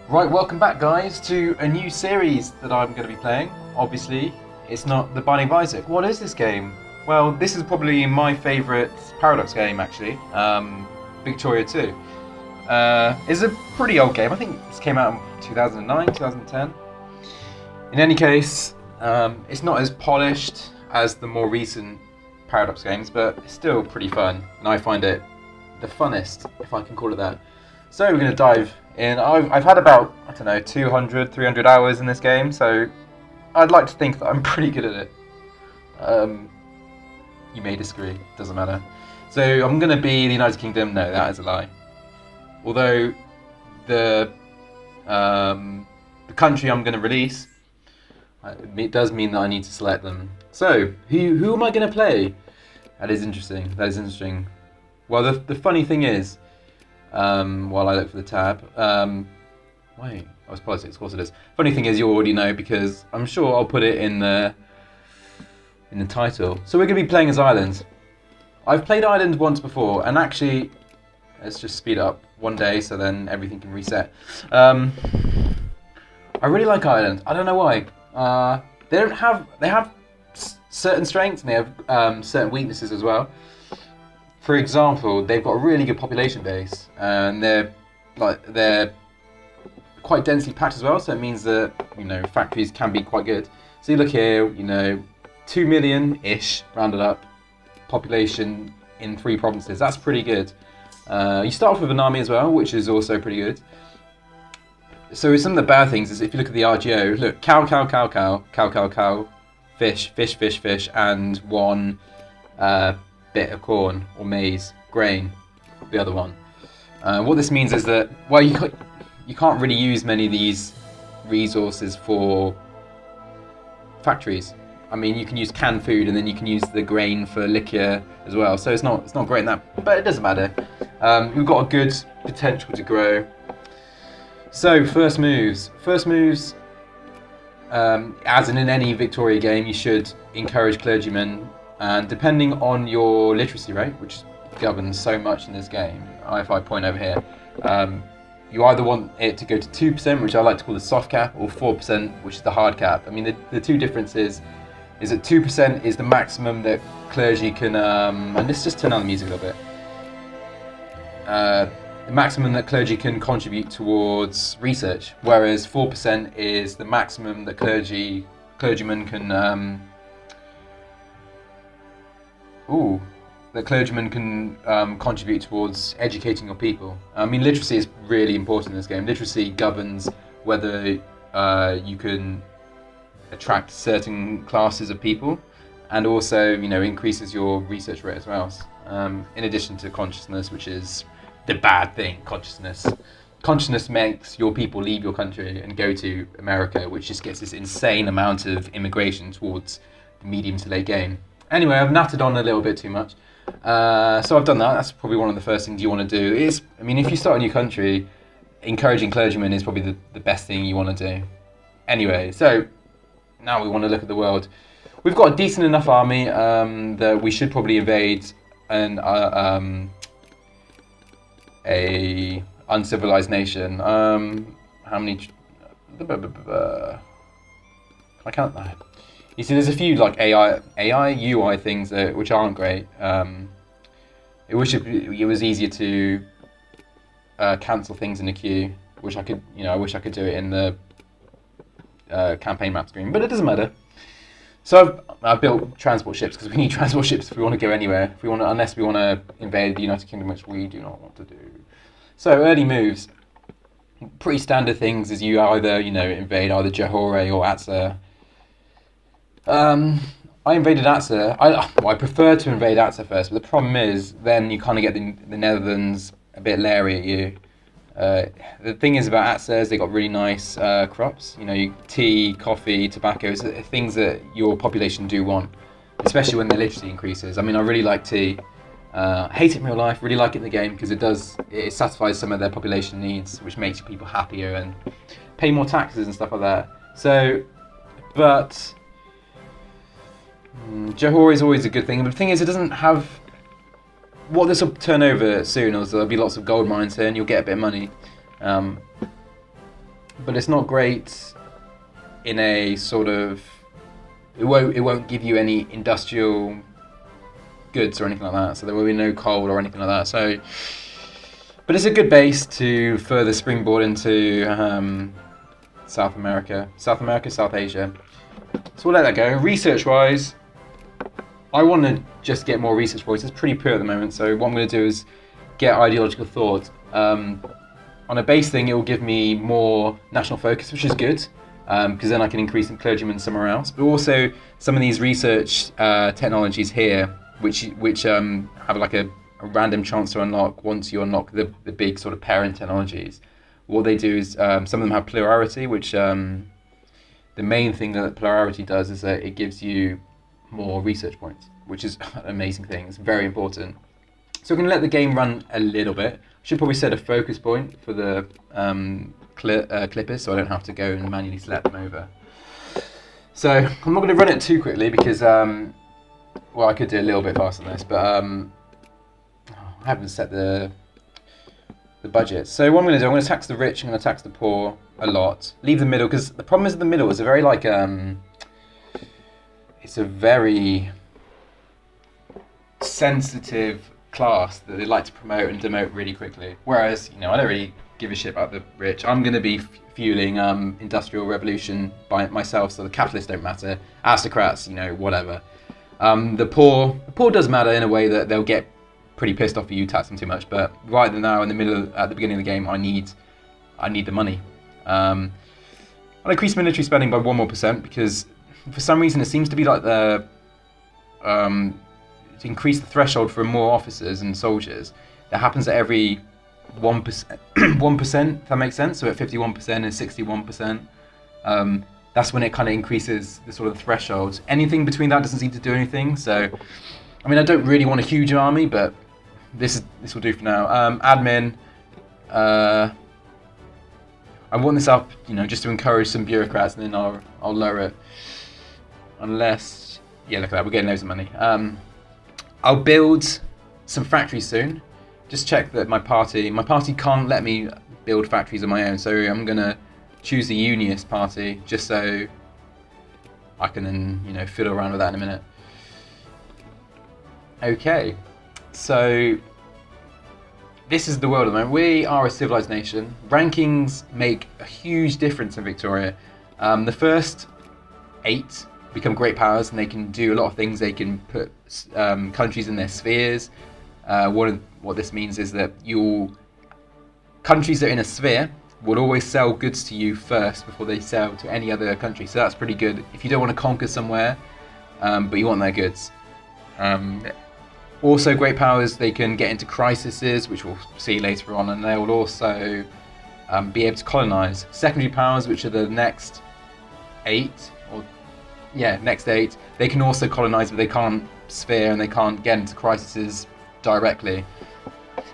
Right, welcome back guys to a new series that I'm going to be playing. Obviously, it's not The Binding of Isaac. What is this game? Well, this is probably my favourite Paradox game actually, Victoria 2. It's a pretty old game, I think this came out in 2009, 2010. In any case, it's not as polished as the more recent Paradox games, but it's still pretty fun, and I find it the funnest, if I can call it that. So we're going to dive in. I've had about, 200, 300 hours in this game, so I'd like to think that I'm pretty good at it. You may disagree, doesn't matter. So I'm going to be the United Kingdom. No, that is a lie. Although the country I'm going to release, it does mean that I need to select them. So who am I going to play? That is interesting. Well, the funny thing is, while I look for the tab, wait, I was politics, of course it is. Funny thing is, you already know because I'm sure I'll put it in the title. So we're going to be playing as Ireland. I've played Ireland once before, and actually, let's just speed up one day so then everything can reset. I really like Ireland. I don't know why. They have certain strengths and they have certain weaknesses as well. For example, they've got a really good population base, and they're quite densely packed as well. So it means that factories can be quite good. So you look here, 2 million-ish rounded up population in 3 provinces. That's pretty good. You start off with an army as well, which is also pretty good. So some of the bad things is if you look at the RGO, look, cow, fish, and 1 bit of corn or maize, grain, the other one. What this means is that, well, you can't really use many of these resources for factories. I mean, you can use canned food, and then you can use the grain for liquor as well. So it's not great in that, but it doesn't matter. We've got a good potential to grow. So first moves. As in any Victoria game, you should encourage clergymen, and depending on your literacy rate, which governs so much in this game, if I point over here, you either want it to go to 2%, which I like to call the soft cap, or 4%, which is the hard cap. I mean, the two differences is that 2% is the maximum that clergy can, and let's just turn down the music a little bit. The maximum that clergy can contribute towards research, whereas 4% is the maximum that clergymen can contribute towards educating your people. I mean, literacy is really important in this game. Literacy governs whether you can attract certain classes of people, and also, increases your research rate as well. In addition to consciousness, which is the bad thing. Consciousness makes your people leave your country and go to America, which just gets this insane amount of immigration towards the medium to late game. Anyway, I've nattered on a little bit too much. So I've done that. That's probably one of the first things you want to do. If you start a new country, encouraging clergymen is probably the best thing you want to do. Anyway, so now we want to look at the world. We've got a decent enough army that we should probably invade a uncivilized nation. How many? I can't. You see, there's a few like AI UI things which aren't great. It was easier to cancel things in a queue, which I could. I wish I could do it in the campaign map screen, but it doesn't matter. So I've built transport ships because we need transport ships if we want to go anywhere. Unless we want to invade the United Kingdom, which we do not want to do. So early moves, pretty standard things is you either invade either Johore or Atzer. I invaded Atzer. I prefer to invade Atzer first, but the problem is then you kind of get the Netherlands a bit leery at you. The thing is about Atzer is they got really nice crops. Tea, coffee, tobacco, things that your population do want, especially when their literacy increases. I mean, I really like tea. Hate it in real life, really like it in the game because it satisfies some of their population needs, which makes people happier and pay more taxes and stuff like that. So, but Johor is always a good thing. But the thing is, it doesn't have what this will turn over soon is there'll be lots of gold mines here and you'll get a bit of money. but it's not great in a sort of, it won't give you any industrial goods or anything like that. So there will be no coal or anything like that. So, but it's a good base to further springboard into South America, South Asia. So we'll let that go. Research-wise, I want to just get more research points. It's pretty poor at the moment. So what I'm going to do is get ideological thought. On a base thing, it will give me more national focus, which is good, because then I can increase in clergymen somewhere else. But also some of these research technologies here, which have like a random chance to unlock once you unlock the big sort of parent technologies. What they do is some of them have plurality, which the main thing that plurality does is that it gives you more research points, which is an amazing thing. It's very important. So we're going to let the game run a little bit. Should probably set a focus point for the clippers, so I don't have to go and manually select them over. So I'm not going to run it too quickly because, well, I could do a little bit faster than this, but I haven't set the budget. So what I'm going to do, I'm going to tax the rich, I'm going to tax the poor a lot. Leave the middle, because the problem is the middle is a very like, it's a very sensitive class that they like to promote and demote really quickly. Whereas, I don't really give a shit about the rich. I'm going to be fueling industrial revolution by myself, so the capitalists don't matter. Aristocrats, whatever. The poor does matter in a way that they'll get pretty pissed off if you tax them too much. But right now, in the middle, at the beginning of the game, I need the money. I'll increase military spending by 1% more because for some reason it seems to be like the to increase the threshold for more officers and soldiers. That happens at every 1%, 1%, if that makes sense. So at 51% and 61%, that's when it kind of increases the sort of threshold. Anything between that doesn't seem to do anything. So, I mean, I don't really want a huge army, but this will do for now. Admin, I want this up, just to encourage some bureaucrats, and then I'll lower it. Unless, yeah, look at that, we're getting loads of money. I'll build some factories soon. Just check that my party can't let me build factories on my own, so I'm gonna choose the Unionist party just so I can then fiddle around with that in a minute. Okay, so this is the world at the moment. We are a civilized nation. Rankings make a huge difference in Victoria. The first 8 become great powers, and they can do a lot of things. They can put countries in their spheres. What this means is that countries that are in a sphere will always sell goods to you first before they sell to any other country. So that's pretty good if you don't want to conquer somewhere, but you want their goods. Also, great powers, they can get into crises, which we'll see later on, and they will also be able to colonize. Secondary powers, which are the next 8, they can also colonize, but they can't sphere and they can't get into crises directly.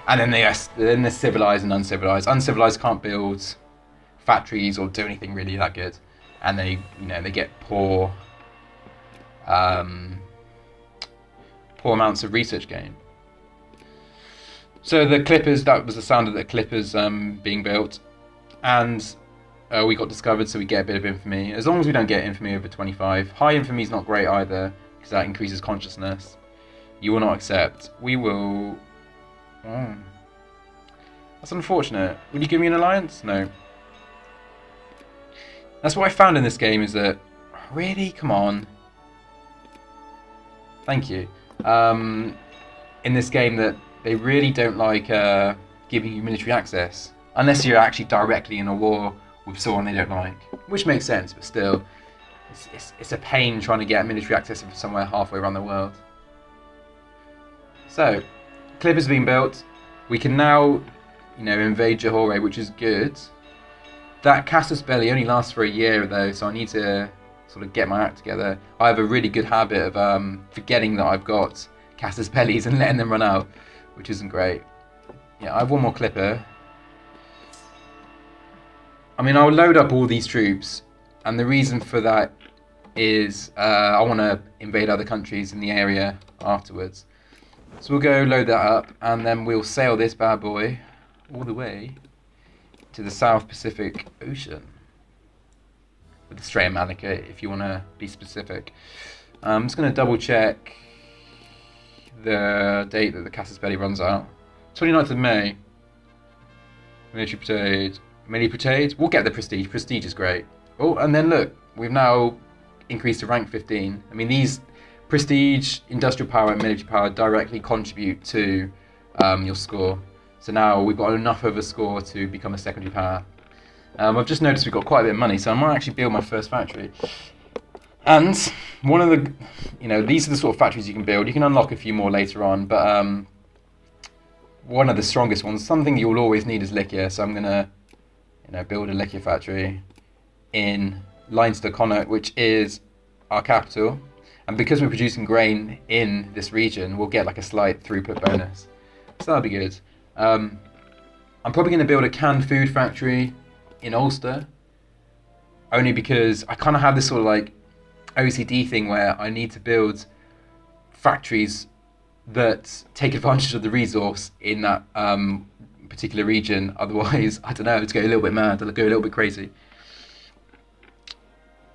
And then they're civilized and uncivilized. Uncivilized can't build factories or do anything really that good, and they get poor amounts of research gain. So the clippers, that was the sound of the clippers being built, and we got discovered, so we get a bit of infamy. As long as we don't get infamy over 25. High infamy is not great either, because that increases consciousness. You will not accept. We will... Oh. That's unfortunate. Will you give me an alliance? No. That's what I found in this game, is that... Really? Come on. Thank you. In this game, that they really don't like giving you military access. Unless you're actually directly in a war with someone they don't like, which makes sense, but still, it's a pain trying to get military access from somewhere halfway around the world. So, clippers being built. We can now, invade Johore, which is good. That casus belli only lasts for a year though, so I need to sort of get my act together. I have a really good habit of forgetting that I've got casus bellis and letting them run out, which isn't great. Yeah, I have one more clipper. I mean, I'll load up all these troops, and the reason for that is I want to invade other countries in the area afterwards. So we'll go load that up, and then we'll sail this bad boy all the way to the South Pacific Ocean. with the straight amount liquor if you want to be specific. I'm just going to double check the date that the Casus Belli runs out. 29th of May. Military Brigade. Mini Brigade. We'll get the Prestige. Prestige is great. Oh, and then look, we've now increased to rank 15. I mean, these Prestige, Industrial Power, and Military Power directly contribute to your score. So now we've got enough of a score to become a secondary power. I've just noticed we've got quite a bit of money, so I might actually build my first factory. And one of the, these are the sort of factories you can build. You can unlock a few more later on, but one of the strongest ones, something you'll always need is liquor. So I'm gonna, build a liquor factory in Leinster-Connacht, which is our capital. And because we're producing grain in this region, we'll get like a slight throughput bonus. So that'll be good. I'm probably gonna build a canned food factory in Ulster, only because I kind of have this sort of like OCD thing where I need to build factories that take advantage of the resource in that particular region. Otherwise, I don't know, it's going a little bit mad, it'll go a little bit crazy.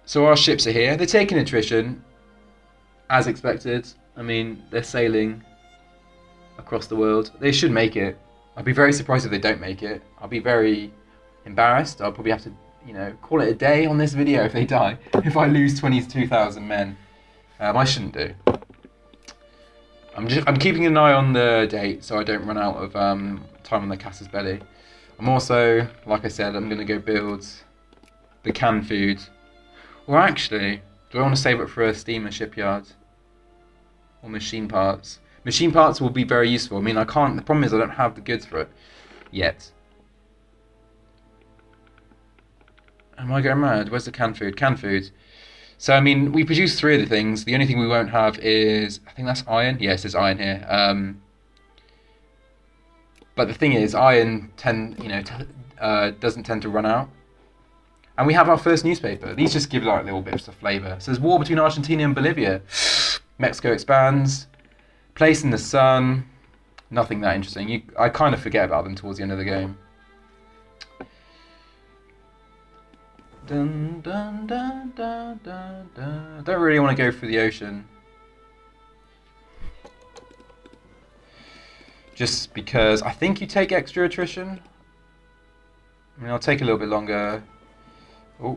So our ships are here. They're taking attrition, as expected. I mean, they're sailing across the world. They should make it. I'd be very surprised if they don't make it. I'll be very embarrassed. I'll probably have to call it a day on this video if they die. If I lose 22,000 men, I shouldn't do. I'm keeping an eye on the date so I don't run out of time on the Casus Belli. I'm also, like I said, I'm going to go build the canned food. Or actually, do I want to save it for a steamer shipyard? Or machine parts? Machine parts will be very useful. I mean, the problem is I don't have the goods for it yet. Am I going mad? Where's the canned food? Canned food. So, I mean, we produce 3 of the things. The only thing we won't have is, I think that's iron. Yeah, it says iron here. But the thing is, iron doesn't tend to run out. And we have our first newspaper. These just give like little bits of flavour. So there's war between Argentina and Bolivia. Mexico expands. Place in the sun. Nothing that interesting. I kind of forget about them towards the end of the game. Dun, dun, dun, dun, dun, dun. I don't really want to go through the ocean. Just because I think you take extra attrition. I mean, I'll take a little bit longer. Oh.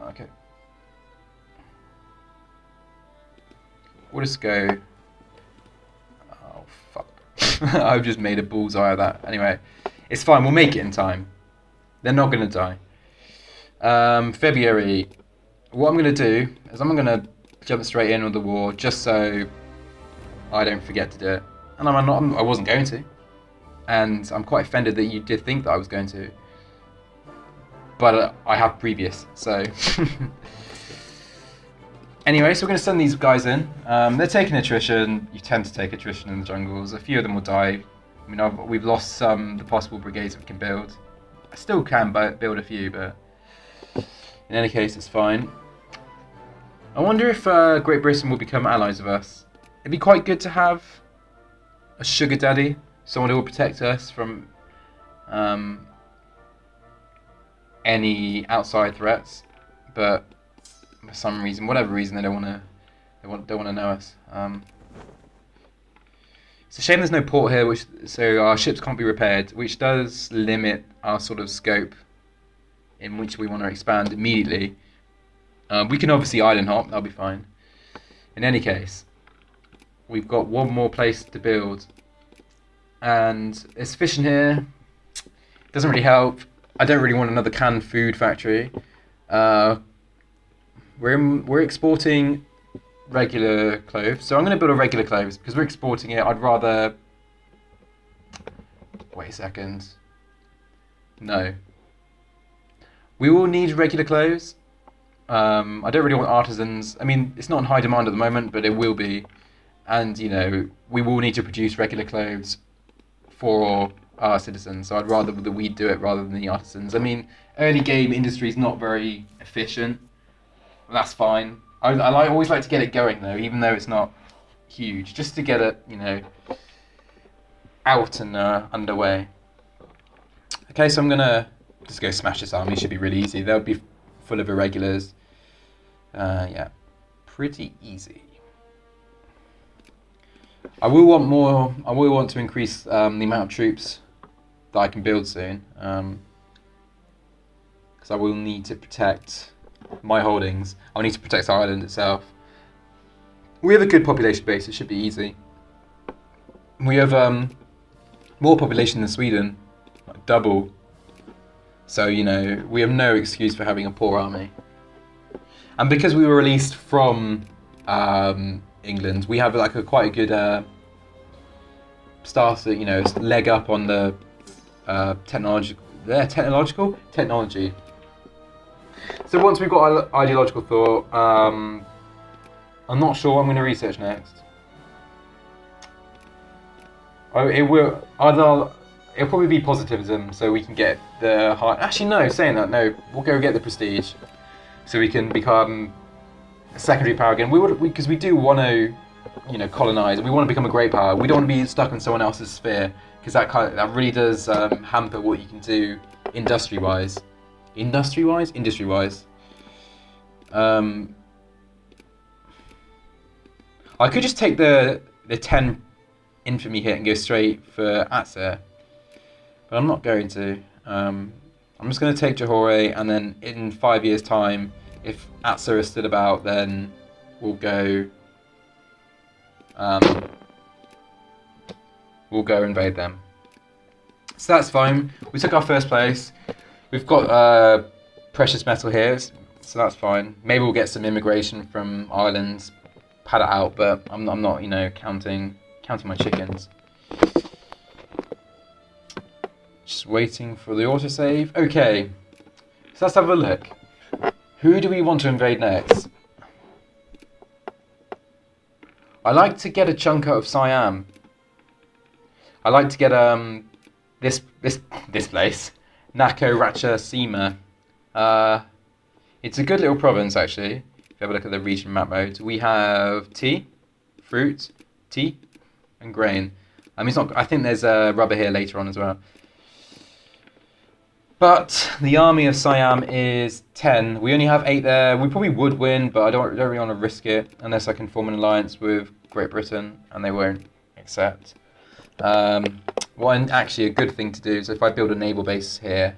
Okay. We'll just go. Oh, fuck. I've just made a bullseye of that. Anyway. It's fine, we'll make it in time. They're not going to die. February. What I'm going to do is I'm going to jump straight in with the war just so I don't forget to do it. And I wasn't going to. And I'm quite offended that you did think that I was going to. But I have previous, so... Anyway, so we're going to send these guys in. They're taking attrition. You tend to take attrition in the jungles. A few of them will die. I mean, we've lost the possible brigades that we can build. I still can build a few, but in any case, it's fine. I wonder if Great Britain will become allies of us. It'd be quite good to have a sugar daddy, someone who will protect us from any outside threats. But for some reason, whatever reason, they don't want to know us. It's a shame there's no port here, so our ships can't be repaired, which does limit our sort of scope in which we want to expand immediately. We can obviously island hop, that'll be fine. In any case, we've got one more place to build, and it's fishing here. Doesn't really help. I don't really want another canned food factory. We're exporting regular cloves, so I'm going to build a regular cloves because we're exporting it. I'd rather wait a second. No, we will need regular cloves. I don't really want artisans. I mean, it's not in high demand at the moment, but it will be, and we will need to produce regular cloves for our citizens. So I'd rather that we do it rather than the artisans. I mean, early game industry is not very efficient. That's fine. I always like to get it going though, even though it's not huge, just to get it, out and underway. Okay, so I'm gonna Just go smash this army. Should be really easy. They'll be full of irregulars. Yeah, pretty easy. I will want more. I will want to increase the amount of troops that I can build soon, because I will need to protect my holdings. I'll need to protect Ireland itself. We have a good population base. It should be easy. We have more population than Sweden, like double. So we have no excuse for having a poor army. And because we were released from England, we have like quite a good leg up on the technology. So once we've got ideological thought, I'm not sure what I'm going to research next. It'll probably be positivism, so we can get the high. Actually, no. Saying that, no, we'll go get the prestige, so we can become a secondary power again. Because we do want to, colonize. We want to become a great power. We don't want to be stuck in someone else's sphere, because that really does hamper what you can do industry-wise. Industry-wise. I could just take the 10 infamy hit and go straight for Atzer, but I'm not going to. I'm just going to take Johore, and then in 5 years' time, if Atzer is still about, then we'll go invade them. So that's fine. We took our first place. We've got precious metal here, so that's fine. Maybe we'll get some immigration from Ireland, pad it out, but I'm not, counting my chickens. Just waiting for the autosave. Okay, so let's have a look. Who do we want to invade next? I like to get a chunk out of Siam. I like to get this place, Naco Ratcha Sima. It's a good little province actually. If you have a look at the region map mode, we have tea, fruit, tea, and grain. It's not. I think there's rubber here later on as well. But the army of Siam is 10. We only have 8 there. We probably would win, but I don't really want to risk it unless I can form an alliance with Great Britain, and they won't accept. Actually a good thing to do is if I build a naval base here,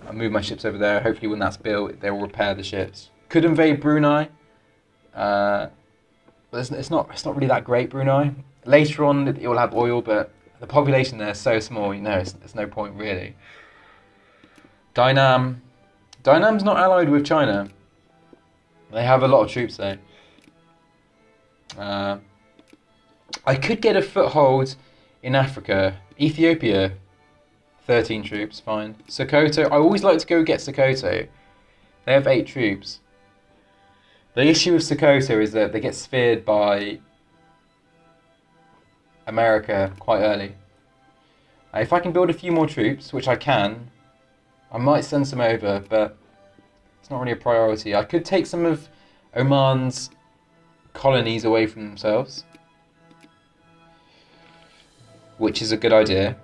I'll move my ships over there. Hopefully when that's built, they will repair the ships. Could invade Brunei. But it's not really that great, Brunei. Later on, it will have oil, but the population there is so small, there's no point really. Dainam's not allied with China. They have a lot of troops though. I could get a foothold in Africa. Ethiopia, 13 troops, fine. Sokoto, I always like to go get Sokoto. They have 8 troops. The issue with Sokoto is that they get sphered by America quite early. If I can build a few more troops, which I can, I might send some over, but it's not really a priority. I could take some of Oman's colonies away from themselves, which is a good idea.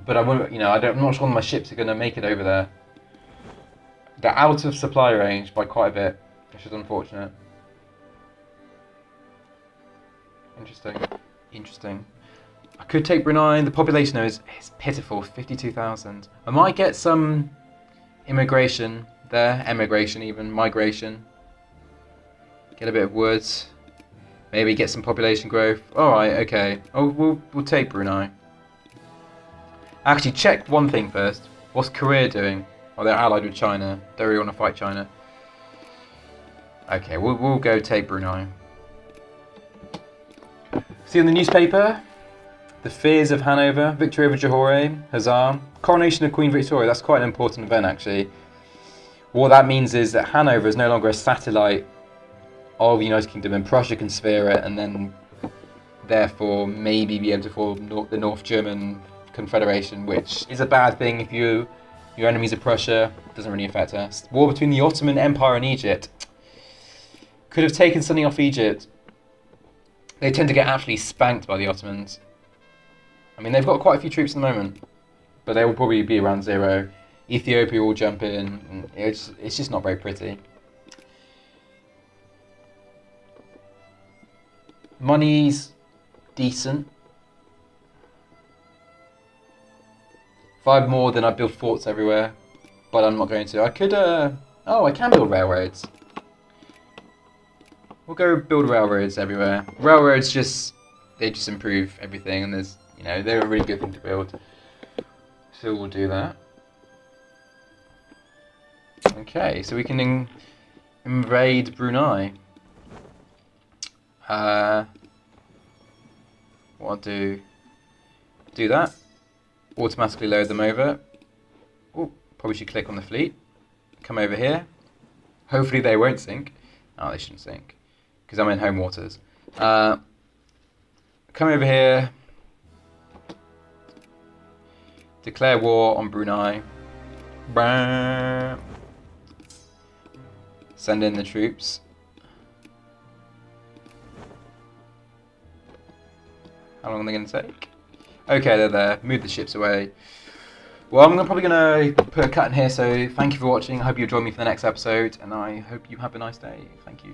But I'm not sure my ships are going to make it over there. They're out of supply range by quite a bit, which is unfortunate. Interesting. I could take Brunei. The population though is pitiful, 52,000. I might get some immigration there, migration. Get a bit of woods. Maybe get some population growth. Alright, okay. We'll take Brunei. Actually, check one thing first. What's Korea doing? Oh, they're allied with China. Don't really want to fight China. Okay, we'll go take Brunei. See in the newspaper, the fears of Hanover, victory over Johore, Hussar, coronation of Queen Victoria. That's quite an important event, actually. What that means is that Hanover is no longer a satellite of the United Kingdom, and Prussia can sphere it, and then therefore maybe be able to form the North German Confederation, which is a bad thing if your enemies are Prussia. Doesn't really affect us. War between the Ottoman Empire and Egypt. Could have taken something off Egypt. They tend to get absolutely spanked by the Ottomans. I mean, they've got quite a few troops at the moment, but they will probably be around 0. Ethiopia will jump in. And it's just not very pretty. Money's decent. 5 more than I build forts everywhere, but I'm not going to. I could, I can build railroads. We'll go build railroads everywhere. Railroads they just improve everything, and they're a really good thing to build. So we'll do that. Okay, so we can invade Brunei. What I'll do that. Automatically load them over. Oh, probably should click on the fleet. Come over here. Hopefully they won't sink. Oh, they shouldn't sink, because I'm in home waters. Come over here. Declare war on Brunei. Send in the troops. How long are they going to take? Okay, they're there. Move the ships away. Well, I'm probably going to put a cut in here, so thank you for watching. I hope you join me for the next episode, and I hope you have a nice day. Thank you.